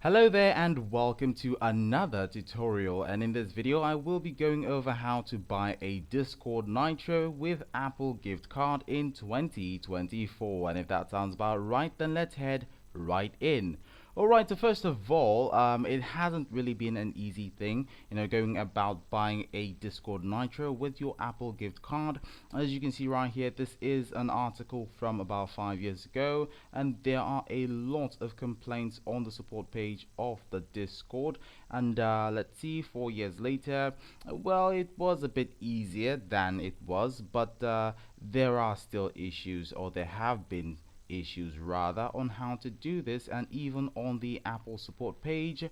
Hello there and welcome to another tutorial, and in this video I will be going over how to buy a Discord Nitro with Apple gift card in 2024. And if that sounds about right, then let's head right in. Alright, so first of all, it hasn't really been an easy thing, going about buying a Discord Nitro with your Apple gift card. As you can see right here, this is an article from about 5 years ago, and there are a lot of complaints on the support page of the Discord. And let's see, 4 years later, well, it was a bit easier than it was, but there are still issues, or there have been issues rather, on how to do this. And even on the Apple support page,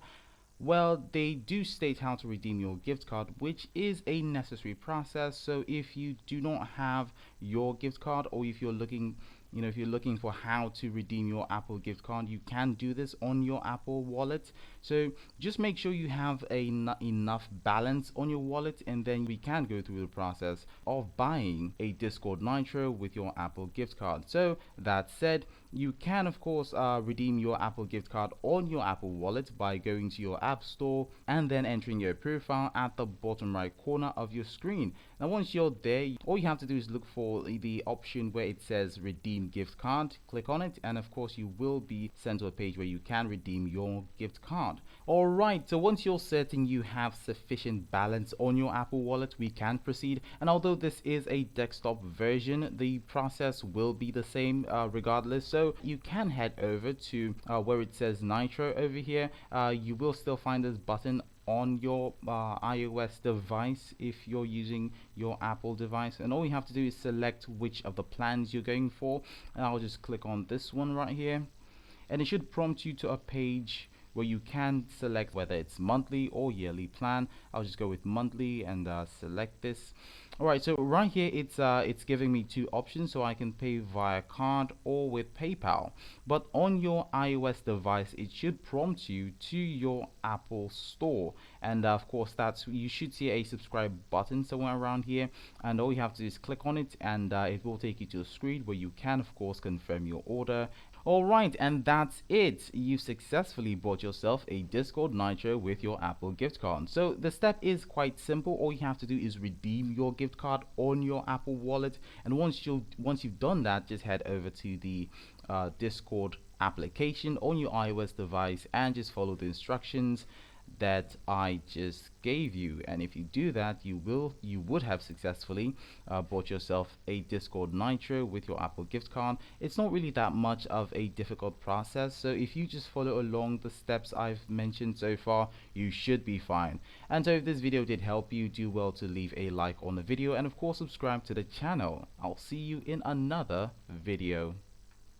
well, they do state how to redeem your gift card, which is a necessary process. So if you do not have your gift card, or if you're looking if you're looking for how to redeem your Apple gift card, you can do this on your Apple wallet. So just make sure you have enough balance on your wallet, and then we can go through the process of buying a Discord Nitro with your Apple gift card. So that said, you can of course redeem your Apple gift card on your Apple wallet by going to your App Store and then entering your profile at the bottom right corner of your screen. Now once you're there, all you have to do is look for the option where it says redeem gift card. Click on it, and of course you will be sent to a page where you can redeem your gift card. Alright, so once you're certain you have sufficient balance on your Apple wallet, we can proceed. And although this is a desktop version, the process will be the same regardless. So you can head over to where it says Nitro over here. You will still find this button on your iOS device if you're using your Apple device, and all you have to do is select which of the plans you're going for. And I'll just click on this one right here, and it should prompt you to a page where you can select whether it's monthly or yearly plan. I'll just go with monthly and select this. Alright, so right here it's giving me two options, so I can pay via card or with PayPal. But on your iOS device, it should prompt you to your Apple Store, and of course you should see a subscribe button somewhere around here, and all you have to do is click on it, and it will take you to a screen where you can of course confirm your order. Alright, and that's it. You've successfully bought yourself a Discord Nitro with your Apple gift card. So the step is quite simple. All you have to do is redeem your gift card on your Apple wallet, and once you've done that, just head over to the Discord application on your iOS device and just follow the instructions that I just gave you. And if you do that, you would have successfully bought yourself a Discord Nitro with your Apple gift card. It's not really that much of a difficult process, so if you just follow along the steps I've mentioned so far, you should be fine. And so if this video did help you, do well to leave a like on the video, and of course subscribe to the channel. I'll see you in another video.